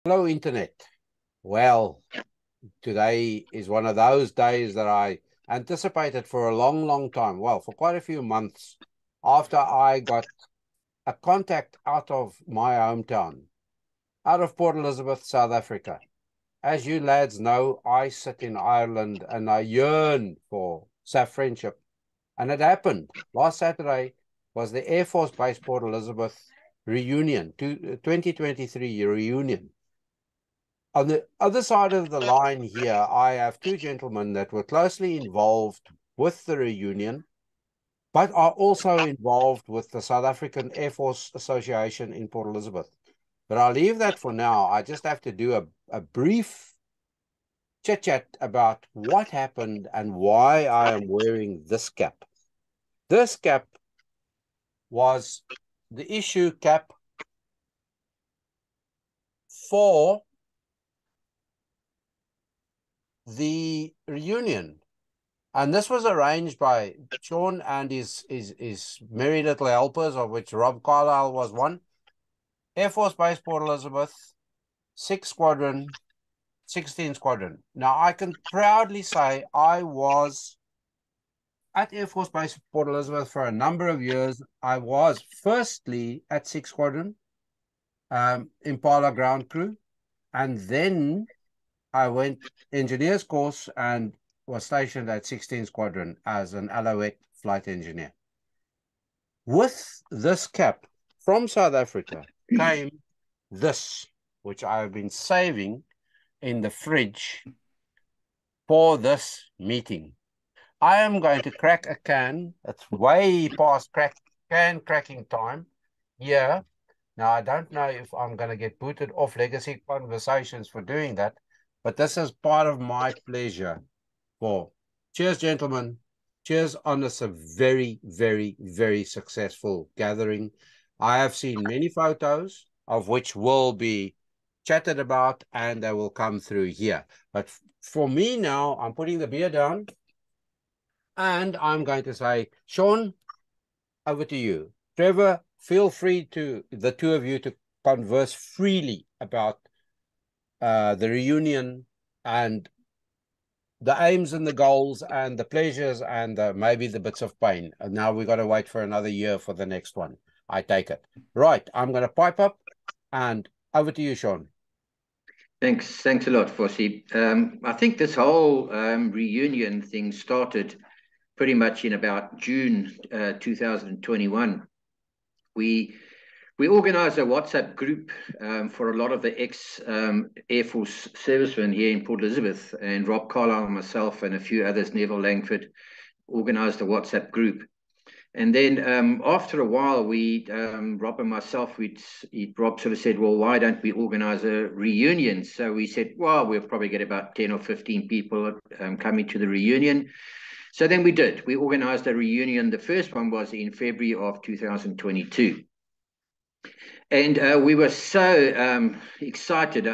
Hello, Internet. Well, today is one of those days that I anticipated for a long, long time. Well, for quite a few months after I got a contact out of my hometown, out of Port Elizabeth, South Africa. As you lads know, I sit in Ireland and I yearn for SAF friendship. And it happened. Last Saturday was the Air Force Base Port Elizabeth reunion, 2023 reunion. On the other side of the line here, I have two gentlemen that were closely involved with the reunion, but are also involved with the South African Air Force Association in Port Elizabeth. But I'll leave that for now. I just have to do a brief chit-chat about what happened and why I am wearing this cap. This cap was the issue cap for the reunion. And this was arranged by Sean and his merry little helpers, of which Rob Carlyle was one. Air Force Base Port Elizabeth, 6th Squadron, 16th Squadron. Now, I can proudly say I was at Air Force Base Port Elizabeth for a number of years. I was firstly at 6th Squadron, Impala ground crew, and then I went engineer's course and was stationed at 16th Squadron as an Alouette flight engineer. With this cap from South Africa came this, which I have been saving in the fridge for this meeting. I am going to crack a can. It's way past can cracking time. Yeah. Now, I don't know if I'm going to get booted off Legacy Conversations for doing that, but this is part of my pleasure. For cheers, gentlemen. Cheers on this a very, very, very successful gathering. I have seen many photos of which will be chatted about and they will come through here. But for me now, I'm putting the beer down and I'm going to say, Sean, over to you. Trevor, feel free to, the two of you, to converse freely about the reunion and the aims and the goals and the pleasures and maybe the bits of pain. And now we've got to wait for another year for the next one. I take it. Right. I'm going to pipe up and over to you, Sean. Thanks a lot, Vossie. I think this whole reunion thing started pretty much in about June 2021. We organized a WhatsApp group for a lot of the ex-Air Force servicemen here in Port Elizabeth, and Rob Carlyle, myself, and a few others, Neville Langford, organized a WhatsApp group. And then after a while, Rob and myself, Rob sort of said, well, why don't we organize a reunion? So we said, well, we'll probably get about 10 or 15 people coming to the reunion. So then we did. We organized a reunion. The first one was in February of 2022. And we were so excited,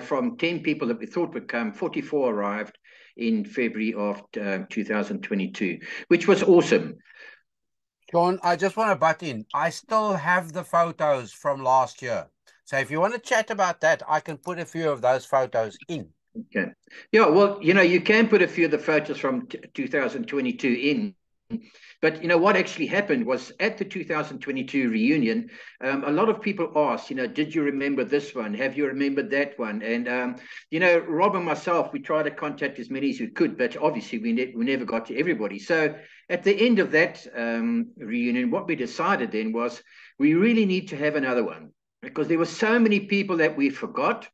from 10 people that we thought would come, 44 arrived in February of 2022, which was awesome. Sean, I just want to butt in. I still have the photos from last year. So if you want to chat about that, I can put a few of those photos in. Okay. Yeah, well, you can put a few of the photos from 2022 in. But what actually happened was at the 2022 reunion, a lot of people asked, did you remember this one? Have you remembered that one? And, Rob and myself, we tried to contact as many as we could, but obviously we never got to everybody. So at the end of that reunion, what we decided then was we really need to have another one because there were so many people that we forgot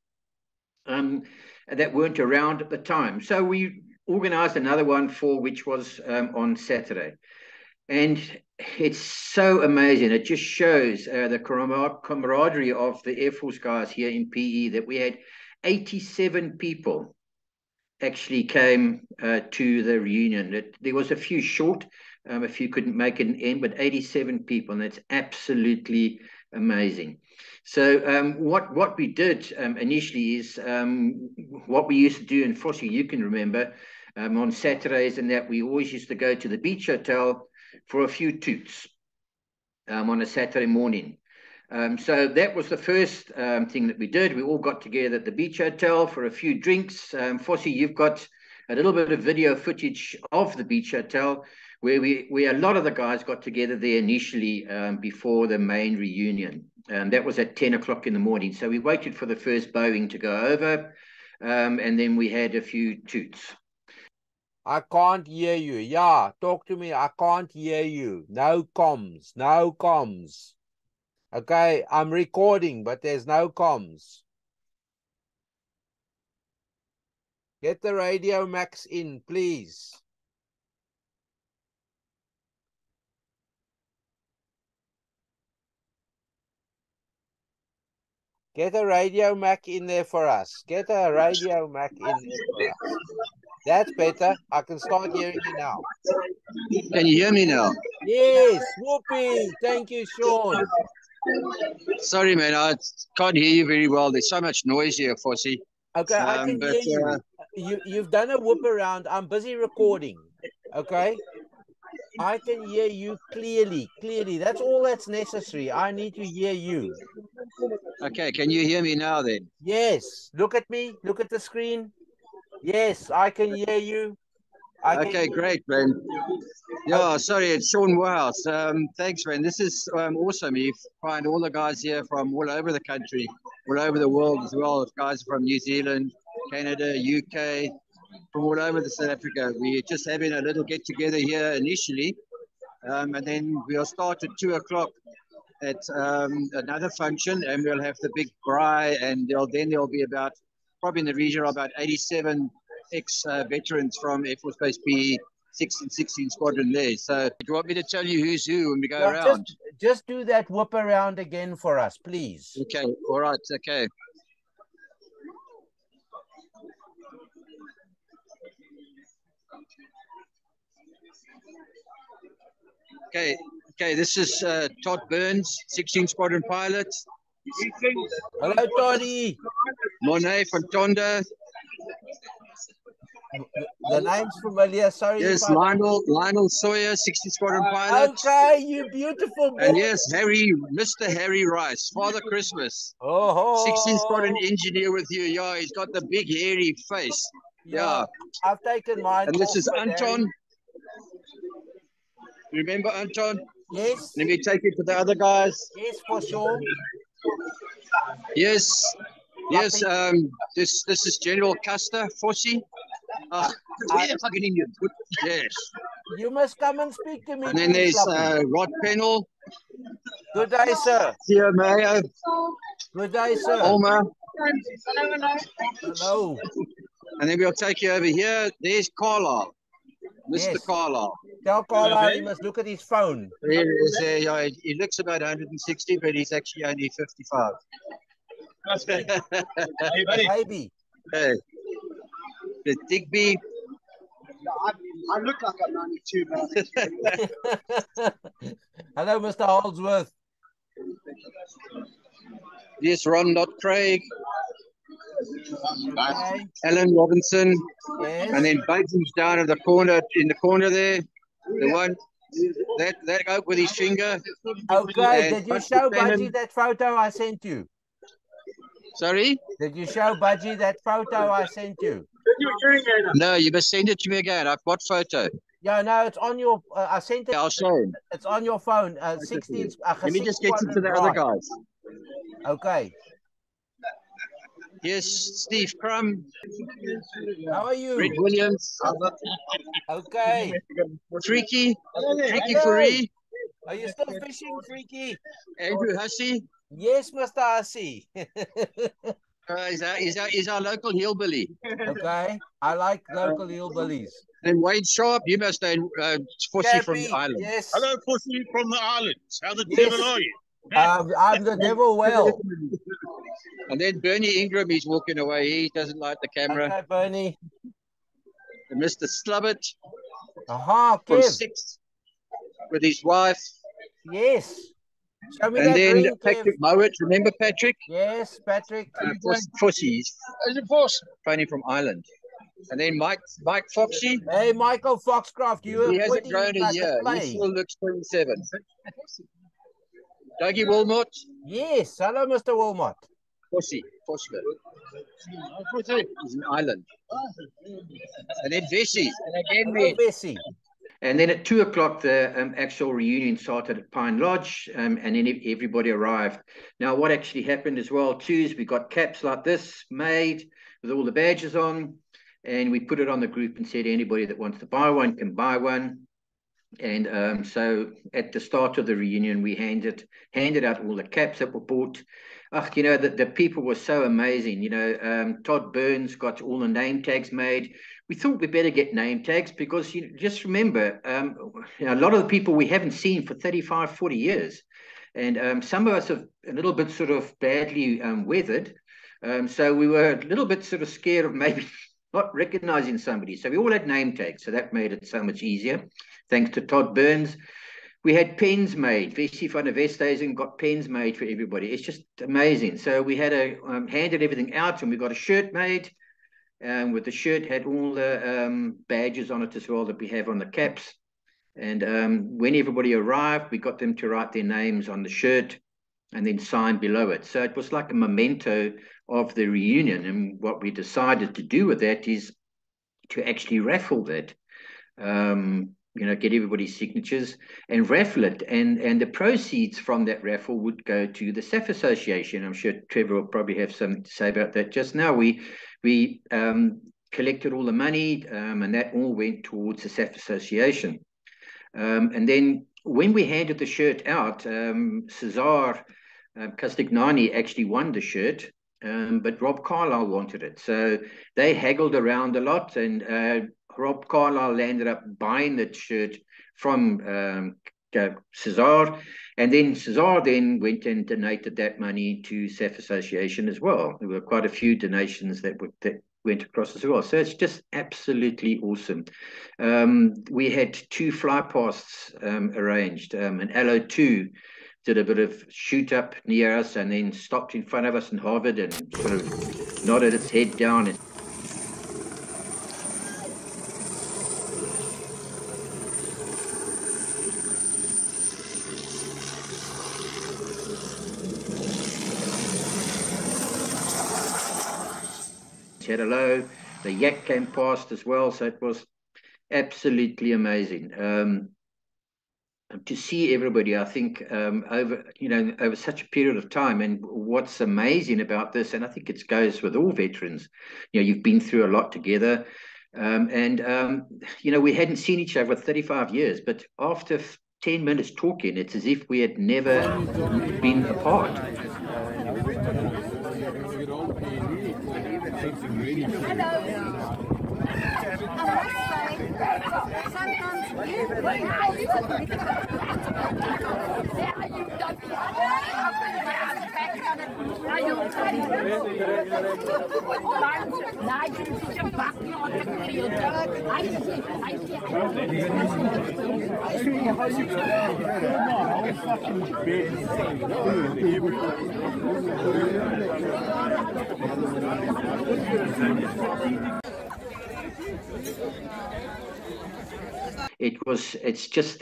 that weren't around at the time. So we organized another one which was on Saturday. And it's so amazing. It just shows the camaraderie of the Air Force guys here in PE that we had 87 people actually came to the reunion. There was a few short, a few couldn't make it in, but 87 people, and that's absolutely amazing. So what we did initially is what we used to do, and Vossie, you can remember, on Saturdays and that we always used to go to the beach hotel for a few toots on a Saturday morning. So that was the first thing that we did. We all got together at the beach hotel for a few drinks. Vossie, you've got a little bit of video footage of the beach hotel where a lot of the guys got together there initially before the main reunion. That was at 10 o'clock in the morning. So we waited for the first Boeing to go over, and then we had a few toots. I can't hear you. Yeah, talk to me. I can't hear you. No comms. No comms. Okay, I'm recording, but there's no comms. Get the Radio Max in, please. Get a Radio Mac in there for us. Get a Radio Mac in there for us. That's better. I can start hearing you now. Can you hear me now? Yes, whoopee. Thank you, Sean. Sorry, man, I can't hear you very well. There's so much noise here, Vossie. Okay, I can hear you. You've done a whoop around. I'm busy recording. Okay? I can hear you clearly. That's all that's necessary. I need to hear you. Okay, can you hear me now then? Yes. Look at me. Look at the screen. Yes, I can hear you. Okay, great, man. Yeah, sorry, it's Sean Morehouse. Thanks, man. This is awesome. You find all the guys here from all over the country, all over the world as well. Guys from New Zealand, Canada, UK, from all over the South Africa. We're just having a little get together here initially, and then we'll start at 2 o'clock at another function, and we'll have the big braai, and there'll be about probably in the region of about 87 ex-veterans from Air Force Base B 6 and 16 Squadron there. So do you want me to tell you who's who when we go around? Just do that whoop around again for us, please. Okay, all right, okay. Okay, this is Todd Burns, 16 Squadron pilot. Hello, Toddy. Monet from Tonda. The name's familiar. Sorry. Yes, Lionel Sawyer, 60 Squadron pilot. Okay, you beautiful boy. And yes, Mr. Harry Rice, Father Christmas. Oh, 16 Squadron engineer with you. Yeah, he's got the big hairy face. Yeah. I've taken mine. And this is Anton. Remember Anton? Yes. Let me take it to the other guys. Yes, for sure. Yes. Yes, this is General Custer, Vossie. Fucking Indian. Yes. You must come and speak to me. And then there's Rod Pennell. Good day, sir. Theo Mayo. Good day, sir. Olma. Hello. And then we'll take you over here. There's Carlisle. Mr. Carlisle. Tell Carlisle he must look at his phone. He looks about 160, but he's actually only 55. That's good. Hey, buddy. Baby. Hey. The Digby. I look like I'm 92, man. Hello, Mr. Holdsworth. Yes, Ron, not Craig. Okay. Alan Robinson. Yes. And then Baton's down in the corner there. The one that oak with his finger. Okay, did you show Budgie that photo I sent you? Sorry? Did you show Budgie that photo I sent you? No, you must send it to me again. What photo? Yeah, no, it's on your. I sent it. I'll show him. It's on your phone. 16. Let me just get to the other guys. Okay. Yes, Steve Crum. How are you? Red Williams. Okay. Freaky Furry. Are you still fishing, Freaky? Andrew Hussey. Yes, Mr. Hussey. He's our local hillbilly. Okay. I like local hillbillies. And Wade Sharp, you must know Vossie from the island. Yes. Hello, Vossie from the islands. How the devil are you? I'm the devil well. And then Bernie Ingram, he's walking away. He doesn't like the camera. Okay, Bernie. And Mr. Slubbert. Aha, from Kev. 6 with his wife. Yes. Show me and that then ring, Patrick Kev. Mowat. Remember Patrick? Yes, Patrick. Vossie. Is it Voss? Funny from Ireland. And then Mike Foxy. Hey, Michael Foxcroft. He hasn't grown a year. He still looks 27. Dougie Wilmot. Yes, hello, Mr. Wilmot. Vossie Vorster. He's an island. And then Vossie. And again Hello, Bessie. And then at 2 o'clock, the actual reunion started at Pine Lodge, and then everybody arrived. Now, what actually happened as well, too, is we got caps like this made with all the badges on, and we put it on the group and said anybody that wants to buy one can buy one. And so at the start of the reunion, we handed out all the caps that were bought. You know, the people were so amazing. You know, Todd Burns got all the name tags made. We thought we better get name tags because you just remember, you know, a lot of the people we haven't seen for 35, 40 years. And some of us have a little bit sort of badly weathered. So we were a little bit sort of scared of maybe not recognizing somebody. So we all had name tags. So that made it so much easier. Thanks to Todd Burns. We had pens made. Vossie van der Westhuizen got pens made for everybody. It's just amazing. So we had handed everything out, and we got a shirt made. With the shirt had all the badges on it as well that we have on the caps. And when everybody arrived, we got them to write their names on the shirt and then sign below it. So it was like a memento of the reunion. And what we decided to do with that is to actually raffle that. You know, get everybody's signatures and raffle it. And the proceeds from that raffle would go to the SAF Association. I'm sure Trevor will probably have something to say about that. Just now, we collected all the money, and that all went towards the SAF Association. And then when we handed the shirt out, Cesar Castignani actually won the shirt, but Rob Carlyle wanted it. So they haggled around a lot, and Rob Carlyle ended up buying that shirt from Cesar, and then Cesar then went and donated that money to SAF Association as well. There were quite a few donations that went across as well. So it's just absolutely awesome. We had 2 fly pasts arranged, and LO2 did a bit of shoot up near us and then stopped in front of us and hovered and sort of nodded its head down. And said hello. The yak came past as well, so it was absolutely amazing to see everybody. I think over such a period of time. And what's amazing about this, and I think it goes with all veterans, you know, you've been through a lot together, you know, we hadn't seen each other for 35 years, but after 10 minutes talking, it's as if we had never been apart.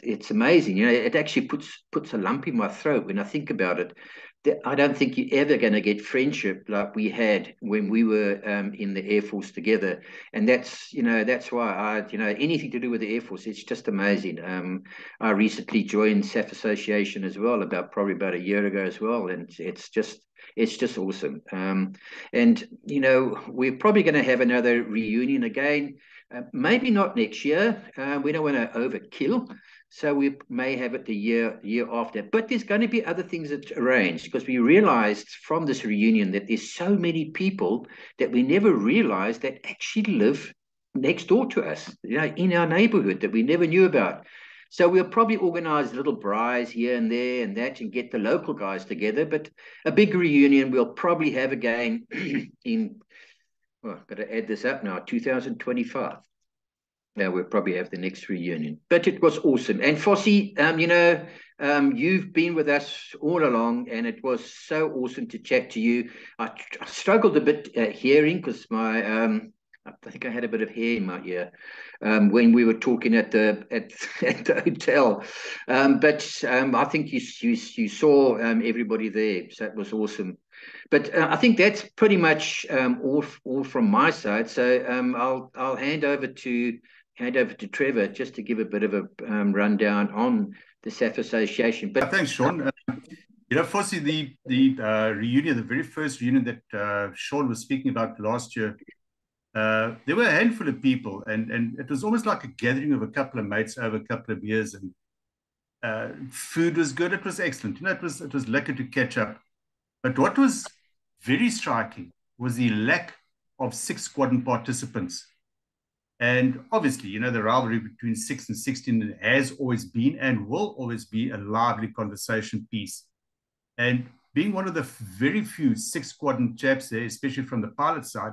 It's amazing. You know, it actually puts a lump in my throat when I think about it. I don't think you're ever going to get friendship like we had when we were in the Air Force together. And that's why anything to do with the Air Force, it's just amazing. I recently joined SAF Association as well, probably about a year ago as well. And it's just awesome. And, you know, we're probably going to have another reunion again. Maybe not next year. We don't want to overkill. So we may have it the year after. But there's going to be other things that's arranged, because we realized from this reunion that there's so many people that we never realized that actually live next door to us, you know, in our neighborhood, that we never knew about. So we'll probably organize little braais here and there and that and get the local guys together. But a big reunion we'll probably have again in, I've got to add this up now, 2025. We'll probably have the next reunion. But it was awesome. And Vossie, you've been with us all along, and it was so awesome to chat to you. I struggled a bit hearing because my I think I had a bit of hair in my ear when we were talking at the at the hotel. I think you saw everybody there, so it was awesome. But I think that's pretty much all from my side. So I'll hand over to Trevor just to give a bit of a rundown on the SAF Association. But thanks, Sean. Vossie, the reunion, the very first reunion that Sean was speaking about last year, there were a handful of people, and it was almost like a gathering of a couple of mates over a couple of beers, and food was good. It was excellent. It was lucky to catch up. But what was very striking was the lack of six squadron participants. And obviously, the rivalry between 6 and 16 has always been and will always be a lively conversation piece. And being one of the very few six squadron chaps there, especially from the pilot side,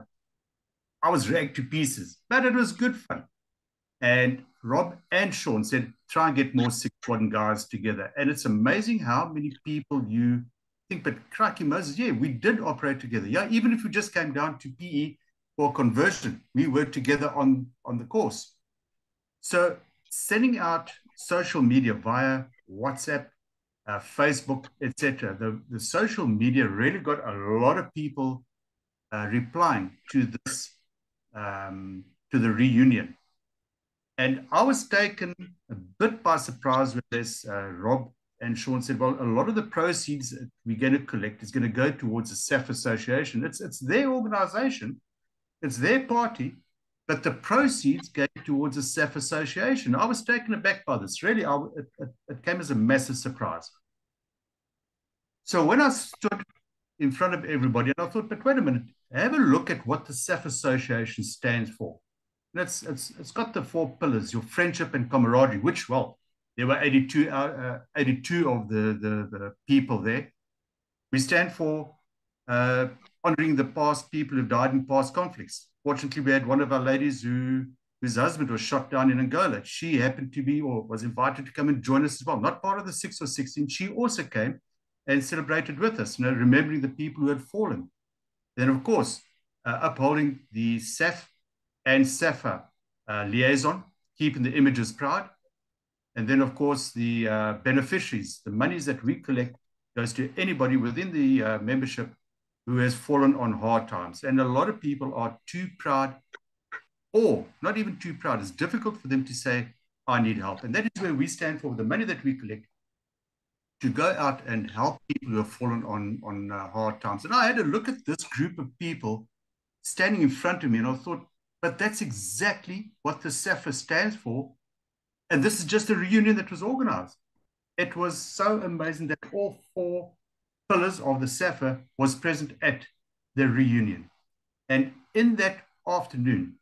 I was ragged to pieces, but it was good fun. And Rob and Sean said, try and get more six squadron guys together. And it's amazing how many people you think, but crikey Moses, yeah, we did operate together. Yeah, even if we just came down to PE or conversion, we worked together on the course. So sending out social media via WhatsApp, Facebook, etc. The social media really got a lot of people replying to this, to the reunion. And I was taken a bit by surprise with this. Rob and Sean said, well, a lot of the proceeds that we're going to collect is going to go towards the SAF Association. It's their organization, it's their party, but the proceeds go towards the SAF Association. I was taken aback by this. Really, it came as a massive surprise. So when I stood in front of everybody, and I thought, but wait a minute, have a look at what the SAF Association stands for. And it's got the four pillars: your friendship and camaraderie, which, well, there were 82 of the people there. We stand for honoring the past people who've died in past conflicts. Fortunately, we had one of our ladies whose husband was shot down in Angola. She happened to be, or was invited to come and join us as well. Not part of the 6 or 16. She also came and celebrated with us, remembering the people who had fallen. Then, of course, upholding the SAF and SAFA liaison, keeping the images proud. And then, of course, the beneficiaries, the monies that we collect goes to anybody within the membership who has fallen on hard times. And a lot of people are too proud, or not even too proud. It's difficult for them to say, I need help. And that is where we stand for, the money that we collect, to go out and help people who have fallen on hard times. And I had a look at this group of people standing in front of me, and I thought, but that's exactly what the SAFA stands for. And this is just a reunion that was organized. It was so amazing that all four pillars of the SAFA was present at the reunion. And in that afternoon,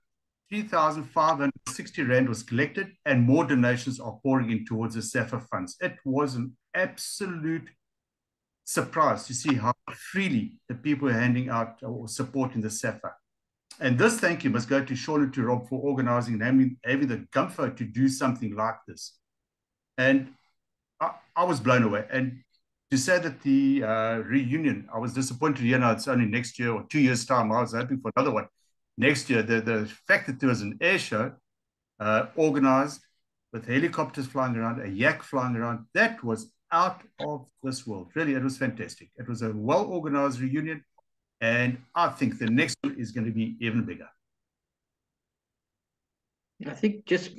3,560 Rand was collected, and more donations are pouring in towards the SAFA funds. It was an absolute surprise to see how freely the people are handing out or supporting the SAFA. And this thank you must go to Sean and to Rob for organizing and having the gumpho to do something like this. And I was blown away. And to say that the reunion, I was disappointed, it's only next year or 2 years' time. I was hoping for another one next year. The fact that there was an air show organized with helicopters flying around, a yak flying around, that was out of this world. Really, it was fantastic. It was a well-organized reunion. And I think the next one is going to be even bigger. I think just,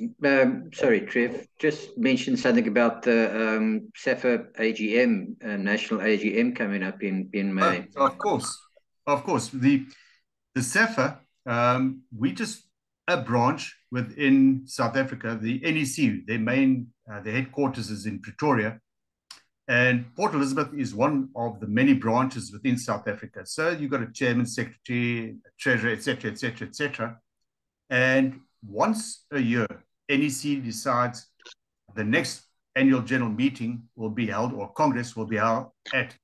sorry, Trev, just mention something about the SAFA AGM, National AGM coming up in May. Oh, of course. The SAFA, we just a branch within South Africa, the NEC, their main, their headquarters is in Pretoria. And Port Elizabeth is one of the many branches within South Africa. So you've got a chairman, secretary, treasurer, etc., etc., etc. And once a year, NEC decides the next annual general meeting will be held, or Congress will be held at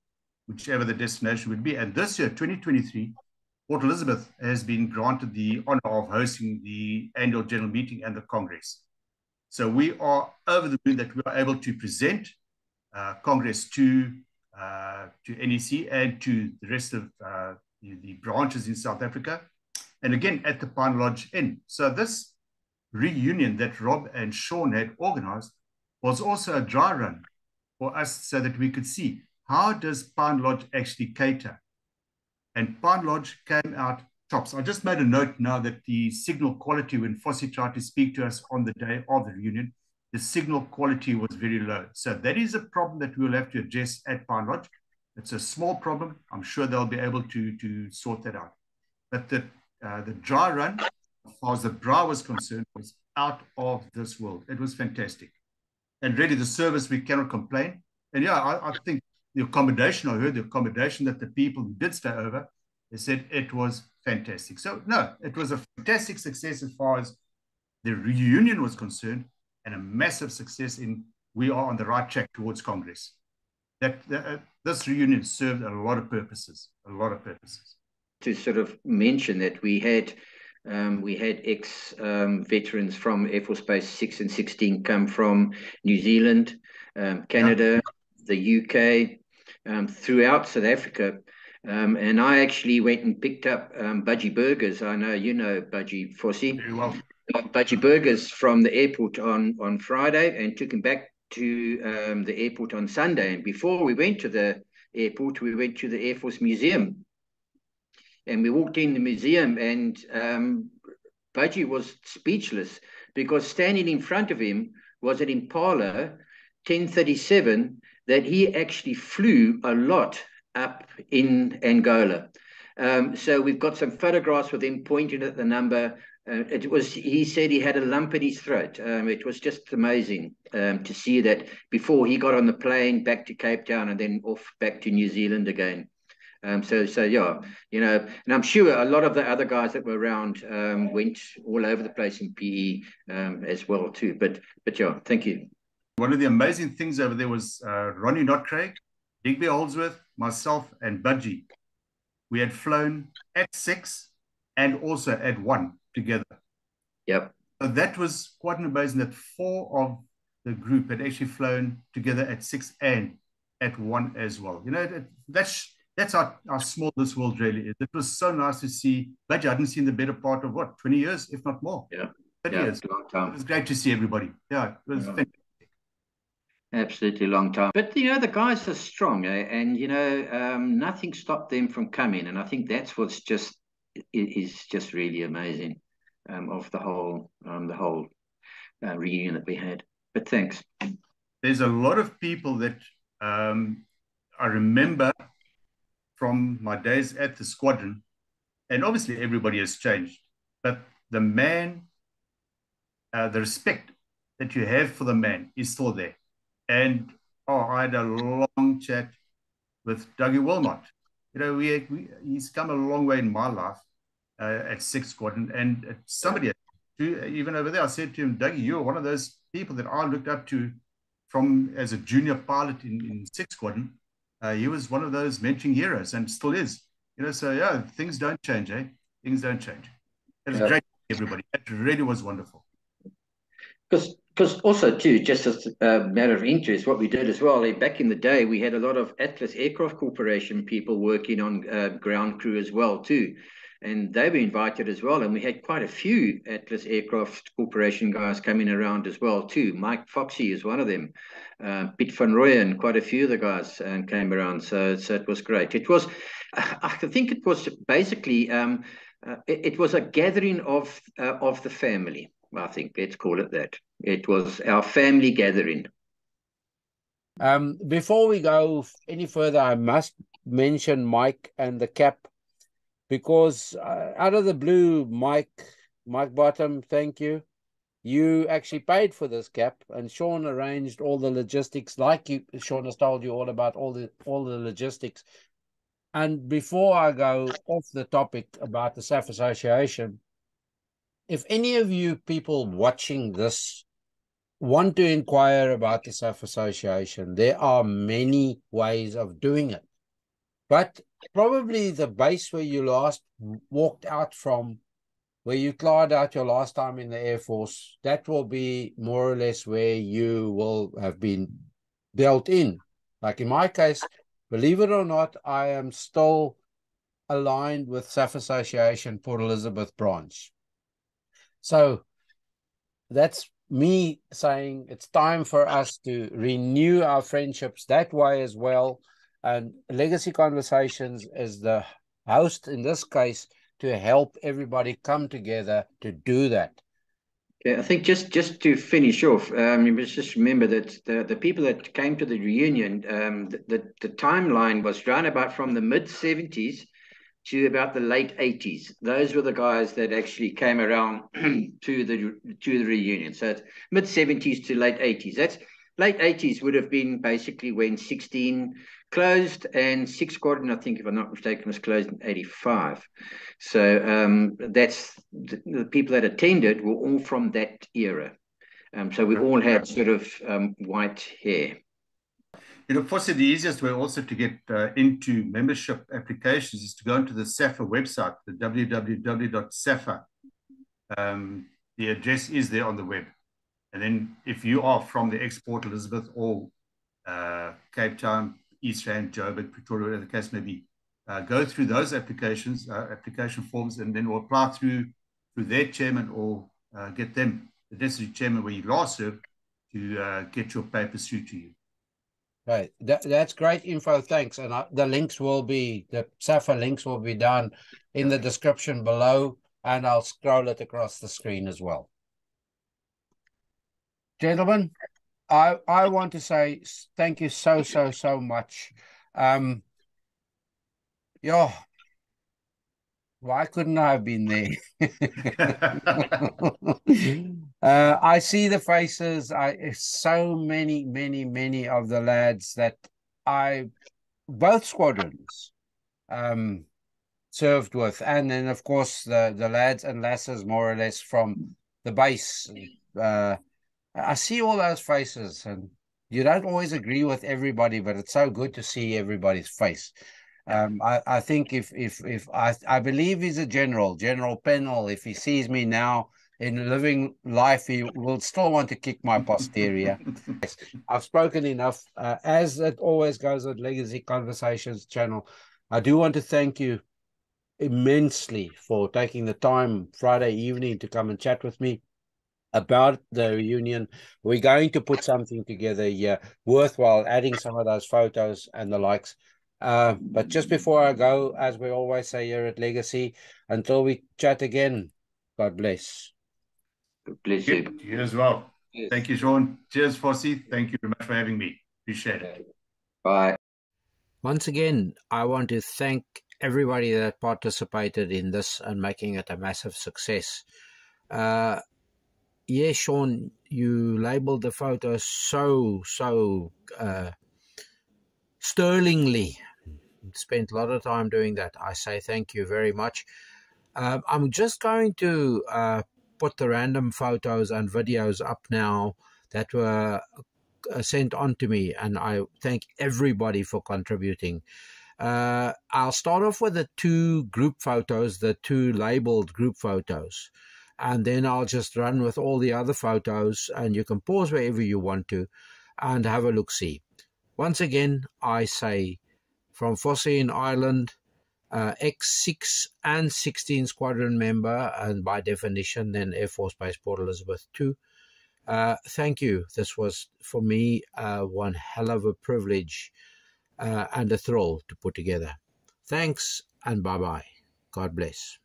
whichever the destination would be. And this year, 2023, Port Elizabeth has been granted the honor of hosting the annual general meeting and the Congress. So we are over the moon that we are able to present Congress to NEC and to the rest of the branches in South Africa. and again at the Pine Lodge Inn. So this reunion that Rob and Sean had organized was also a dry run for us so that we could see how does Pine Lodge actually cater. And Pine Lodge came out tops. I just made a note now that the signal quality, when Vossie tried to speak to us on the day of the reunion, the signal quality was very low. So that is a problem that we'll have to address at Pine Lodge. It's a small problem. I'm sure they'll be able to sort that out. But the dry run, as far as the bra was concerned, was out of this world. It was fantastic. And really the service, we cannot complain. And yeah, I think the accommodation, I heard the accommodation that the people who did stay over, they said it was fantastic. So no, it was a fantastic success as far as the reunion was concerned, and a massive success in we are on the right track towards Congress. This reunion served a lot of purposes, To sort of mention that we had ex-veterans from Air Force Base 6 and 16 come from New Zealand, Canada, the UK, throughout South Africa. And I actually went and picked up Budgie Burgers. I know you know Budgie, Vossie. Very well. Budgie Burgers from the airport on Friday, and took him back to the airport on Sunday. And before we went to the airport, we went to the Air Force Museum. And we walked in the museum, and Budgie was speechless, because standing in front of him was an Impala 1037 that he actually flew a lot up in Angola. So we've got some photographs with him pointing at the number. He said he had a lump in his throat. It was just amazing to see that before he got on the plane back to Cape Town and then off back to New Zealand again. So yeah, you know, and I'm sure a lot of the other guys that were around went all over the place in PE as well too. But yeah, thank you. One of the amazing things over there was Ronnie Notcraig, Digby Holdsworth, myself, and Budgie. We had flown at 6 and also at 1 together. Yep. So that was quite amazing that 4 of the group had actually flown together at 6 and at 1 as well. You know, that's how small this world really is. It was so nice to see. Budgie, I hadn't seen the better part of 20 years, if not more. Yeah. 30 years. Long time. It was great to see everybody. Yeah, it was fantastic. Absolutely long time. But, you know, the guys are strong, and, you know, nothing stopped them from coming. And I think that's what's just really amazing of the whole reunion that we had. But thanks. There's a lot of people that I remember from my days at the squadron, and obviously everybody has changed, but the man, the respect that you have for the man is still there. And I had a long chat with Dougie Wilmot. You know, he's come a long way in my life at 6th Squadron, and somebody, even over there, I said to him, Dougie, you're one of those people that I looked up to from as a junior pilot in 6th Squadron. He was one of those mentoring heroes, and still is. You know, so yeah, things don't change, eh? Things don't change. It was great, everybody. It really was wonderful. Because also too, just as a matter of interest, what we did as well, back in the day, we had a lot of Atlas Aircraft Corporation people working on ground crew as well too, and they were invited as well, and we had quite a few Atlas Aircraft Corporation guys coming around as well too. Mike Foxy is one of them, Piet van Rooyen, quite a few of the guys came around, so it was great. It was, I think it was basically, it was a gathering of the family. I think let's call it that. It was our family gathering. Before we go any further, I must mention Mike and the cap, because out of the blue, Mike Bottom, thank you. You actually paid for this cap, and Sean arranged all the logistics, like Sean has told you all about all the logistics. And before I go off the topic about the SAF Association, if any of you people watching this want to inquire about the SAF Association, there are many ways of doing it. But probably the base where you last walked out from, where you climbed out your last time in the Air Force, that will be more or less where you will have been dealt in. Like in my case, believe it or not, I am still aligned with SAF Association Port Elizabeth branch. So that's me saying it's time for us to renew our friendships that way as well. And Legacy Conversations is the host in this case to help everybody come together to do that. Okay, I think just to finish off, you must just remember that the people that came to the reunion, the timeline was round about from the mid-70s to about the late 80s. Those were the guys that actually came around to the reunion. So it's mid-70s to late 80s. That's late 80s would have been basically when 16 closed, and 6 Squadron, I think, if I'm not mistaken, was closed in 85. So that's the people that attended were all from that era. So we all had sort of white hair. Possibly the easiest way also to get into membership applications is to go into the SAFA website, the www.safa. The address is there on the web. And then if you are from the Port Elizabeth or Cape Town, East Rand, Joburg, Pretoria, whatever the case may be, go through those application forms, and then we'll apply through their chairman or get them, the necessary chairman where you last served, to get your papers through to you. Right, that's great info. Thanks, and the SAFA links will be down in the description below, and I'll scroll it across the screen as well. Gentlemen, I want to say thank you so much. Why couldn't I have been there? I see the faces. So many of the lads that both squadrons served with, and then of course the lads and lasses more or less from the base. I see all those faces, and you don't always agree with everybody, but it's so good to see everybody's face. I think if I believe he's a General Pennell, if he sees me now in living life, he will still want to kick my posterior. Yes, I've spoken enough. As it always goes with Legacy Conversations channel, I do want to thank you immensely for taking the time Friday evening to come and chat with me about the reunion. We're going to put something together here worthwhile, adding some of those photos and the likes. But just before I go, as we always say here at Legacy, until we chat again, God bless. Bless you. You as well. Yes. Thank you, Sean. Cheers, Vossie. Thank you very much for having me. Appreciate it. Bye. Once again, I want to thank everybody that participated in this and making it a massive success. Yeah, Sean, you labeled the photos so sterlingly. Spent a lot of time doing that. I say thank you very much. I'm just going to put the random photos and videos up now that were sent on to me, and I thank everybody for contributing. I'll start off with the 2 group photos, the 2 labeled group photos, and then I'll just run with all the other photos, and you can pause wherever you want to and have a look-see. Once again, I say from Vossie in Ireland, X6 and 16 squadron member, and by definition then Air Force Base Port Elizabeth 2. Thank you. This was for me one hell of a privilege and a thrill to put together. Thanks and bye-bye. God bless.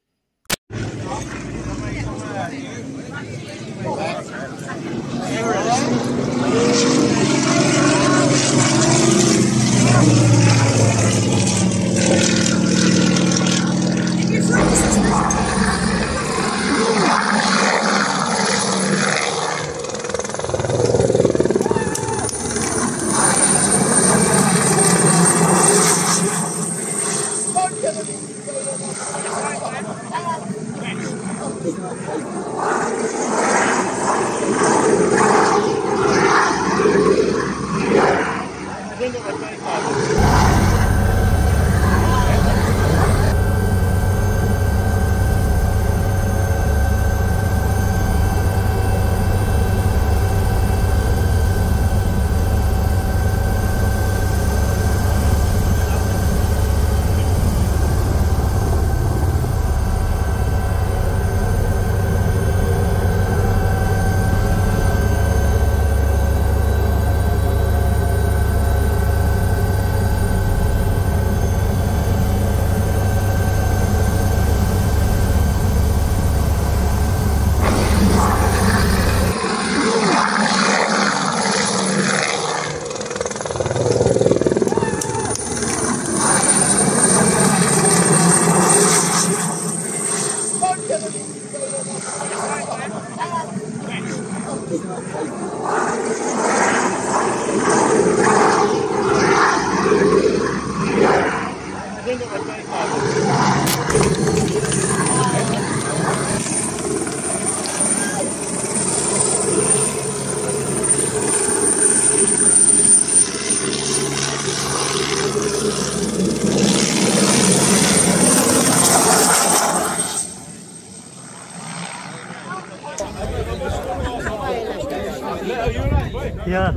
Yeah.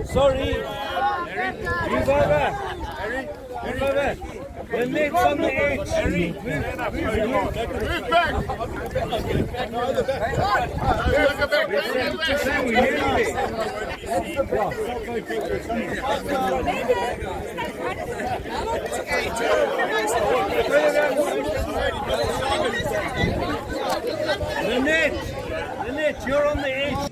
Sorry. Move over. Move over. The net's on the edge. Move back. The net, you're on the edge.